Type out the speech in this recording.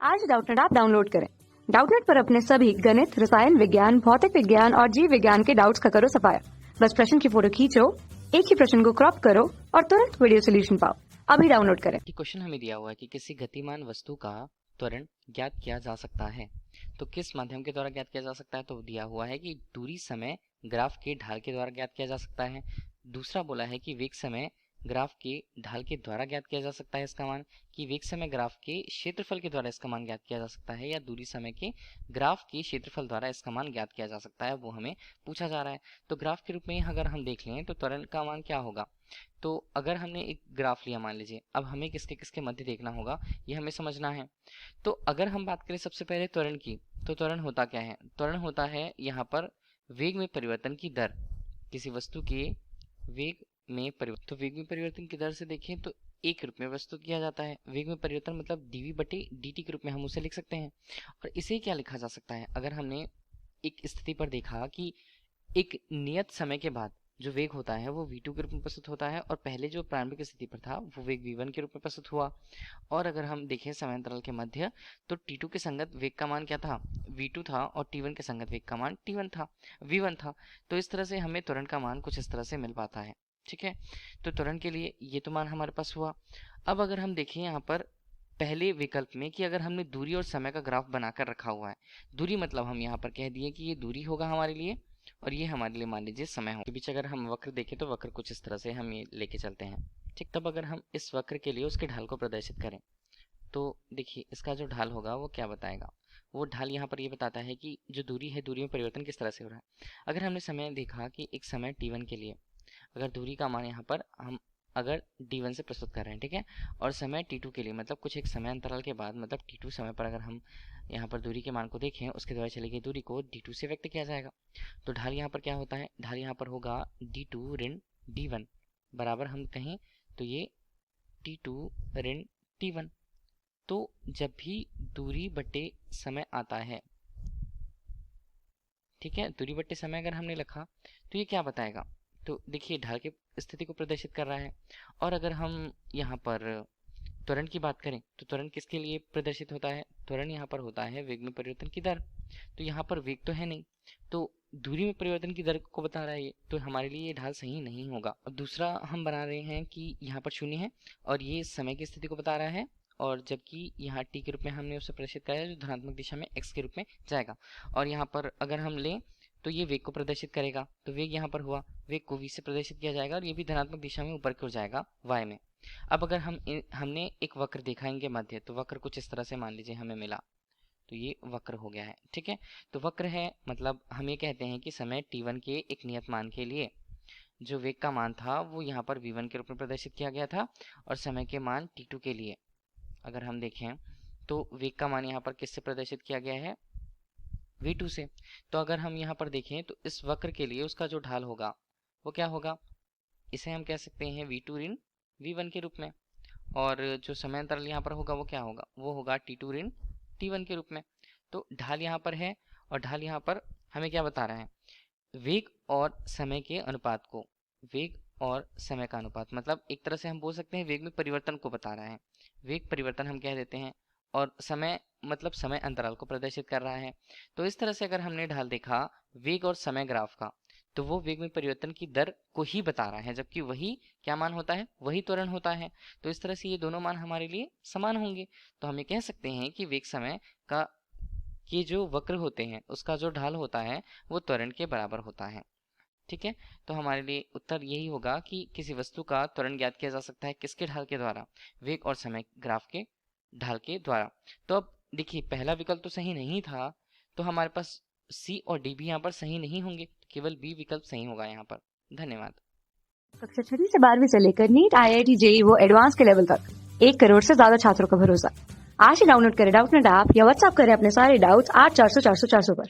आज Doubtnut app download करें। Doubtnut पर अपने सभी गणित, रसायन विज्ञान, भौतिक विज्ञान और जीव विज्ञान के डाउट्स का करो सफाया। बस प्रश्न की फोटो खींचो, एक ही प्रश्न को क्रॉप करो और तुरंत वीडियो सोल्यूशन पाओ। अभी डाउनलोड करें। क्वेश्चन हमें दिया हुआ है कि किसी गतिमान वस्तु का त्वरण ज्ञात किया जा सकता है, तो किस माध्यम के द्वारा ज्ञात किया जा सकता है? तो दिया हुआ है कि दूरी समय ग्राफ के ढाल के द्वारा ज्ञात किया जा सकता है। दूसरा बोला है कि वेग समय ग्राफ के ढाल के द्वारा ज्ञात किया जा सकता है इसका मान, कि वेग समय ग्राफ के क्षेत्रफल के द्वारा इसका मान ज्ञात किया जा सकता है, या दूरी समय के ग्राफ के क्षेत्रफल द्वारा इसका मान ज्ञात किया जा सकता है, वो हमें पूछा जा रहा है। तो ग्राफ के रूप में अगर हम देख लें तो त्वरण का मान क्या होगा? तो अगर हमने एक ग्राफ लिया मान लीजिए, अब हमें किसके किसके मध्य देखना होगा ये हमें समझना है। तो अगर हम बात करें सबसे पहले त्वरण की, तो त्वरण होता क्या है? त्वरण होता है यहाँ पर वेग में परिवर्तन की दर, किसी वस्तु के वेग में परिवर्तन। तो वेग में परिवर्तन की दर से देखें तो एक रूप में प्रस्तुत किया जाता है। वेग में परिवर्तन मतलब dv बटे dt के रूप में हम उसे लिख सकते हैं। और इसे क्या लिखा जा सकता है? अगर हमने एक स्थिति पर देखा कि एक नियत समय के बाद जो वेग होता है वो v2 के रूप में प्रस्तुत होता है, और पहले जो प्रारंभिक स्थिति पर था वो वेग v1 के रूप में प्रस्तुत हुआ। और अगर हम देखें समांतराल के मध्य, तो t2 के संगत वेग का मान क्या था? v2 था, और t1 के संगत वेग का मान v1 था। तो इस तरह से हमें त्वरण का मान कुछ इस तरह से मिल पाता है। ठीक है, तो त्वरण के लिए ये तो मान हमारे पास हुआ। अब अगर हम देखें यहाँ पर पहले विकल्प में कि अगर हमने दूरी और समय का ग्राफ बनाकर रखा हुआ है, दूरी मतलब हम यहाँ पर कह दिए कि ये दूरी होगा हमारे लिए, और ये हमारे लिए मान लीजिए समय हो। के बीच अगर हम वक्र देखें तो वक्र कुछ इस तरह से हम ये लेके चलते हैं। ठीक, तब अगर हम इस वक्र के लिए उसके ढाल को प्रदर्शित करें तो देखिए इसका जो ढाल होगा वो क्या बताएगा? वो ढाल यहाँ पर ये बताता है कि जो दूरी है, दूरी में परिवर्तन किस तरह से हो रहा है। अगर हमने समय देखा कि एक समय t1 के लिए अगर दूरी का मान यहाँ पर हम अगर d1 से प्रस्तुत कर रहे हैं, ठीक है, और समय t2 के लिए मतलब कुछ एक समय अंतराल के बाद मतलब t2 समय पर अगर हम यहाँ पर दूरी के मान को देखें, उसके द्वारा चली गई दूरी को d2 से व्यक्त किया जाएगा। तो ढाल यहाँ पर क्या होता है? ढाल यहाँ पर होगा d2 ऋण d1 बराबर हम कहें तो ये t2 ऋण t1। तो जब भी दूरी बटे समय आता है, ठीक है, दूरी बटे समय अगर हमने लिखा तो ये क्या बताएगा? तो देखिए ढाल की स्थिति को प्रदर्शित कर रहा है। और अगर हम यहाँ पर त्वरण की बात करें तो त्वरण किसके लिए प्रदर्शित होता है? त्वरण यहाँ पर होता है वेग में परिवर्तन की दर। तो यहाँ पर वेग तो है नहीं, तो दूरी में परिवर्तन की दर को बता रहा है ये, तो हमारे लिए ये ढाल सही नहीं होगा। अब दूसरा हम बना रहे हैं कि यहाँ पर शून्य है और ये समय की स्थिति को बता रहा है, और जबकि यहाँ t के रूप में हमने उसे प्रदर्शित किया है जो धनात्मक दिशा में x के रूप में जाएगा। और यहाँ पर अगर हम लें तो ये वेग को प्रदर्शित करेगा, तो वेग यहाँ पर हुआ, वेग को v से प्रदर्शित किया जाएगा और ये भी धनात्मक दिशा में ऊपर की ओर जाएगा y में। अब अगर हमने एक वक्र देखा इनके मध्य, तो वक्र कुछ इस तरह से मान लीजिए हमें मिला, तो ये वक्र हो गया है। ठीक है, तो वक्र है मतलब हम ये कहते हैं कि समय t1 के एक नियत मान के लिए जो वेग का मान था वो यहाँ पर v1 के रूप में प्रदर्शित किया गया था, और समय के मान t2 के लिए अगर हम देखें तो वेग का मान यहाँ पर किससे प्रदर्शित किया गया है? v2 से। तो अगर हम यहाँ पर देखें तो इस वक्र के लिए उसका जो ढाल होगा वो क्या होगा? इसे हम कह सकते हैं v2 ऋण v1 के रूप में, और जो समय अंतराल यहाँ पर होगा वो क्या होगा? वो होगा t2 ऋण t1 के रूप में। तो ढाल यहाँ पर है, और ढाल यहाँ पर हमें क्या बता रहा है? वेग और समय के अनुपात को, वेग और समय का अनुपात मतलब एक तरह से हम बोल सकते हैं वेग में परिवर्तन को बता रहा है। वेग परिवर्तन हम कह देते हैं, और समय मतलब समय अंतराल को प्रदर्शित कर रहा है। तो इस तरह से अगर हमने ढाल देखा वेग और समय ग्राफ का, तो वो वेग में परिवर्तन की दर को ही बता रहा है, जबकि वही क्या मान होता है? वही त्वरण होता है। तो इस तरह से ये दोनों मान हमारे लिए समान होंगे। तो हम ये कह सकते हैं कि वेग समय का ये जो वक्र होते हैं उसका जो ढाल होता है वो त्वरण के बराबर होता है। ठीक है, तो हमारे लिए उत्तर यही होगा कि किसी वस्तु का त्वरण ज्ञात किया जा सकता है किसके ढाल के द्वारा? वेग और समय ग्राफ के ढाल के द्वारा। तो अब देखिए पहला विकल्प तो सही नहीं था, तो हमारे पास सी और डी भी यहाँ पर सही नहीं होंगे, केवल बी विकल्प सही होगा यहाँ पर। धन्यवाद। कक्षा 6 से 12वीं से लेकर नीट, IIT, JEE वो एडवांस के लेवल तक 1 करोड़ से ज्यादा छात्रों का भरोसा। आज ही डाउनलोड करें डाउटनेट ऐप या व्हाट्सएप करें अपने सारे डाउट्स 8400 400 400 पर।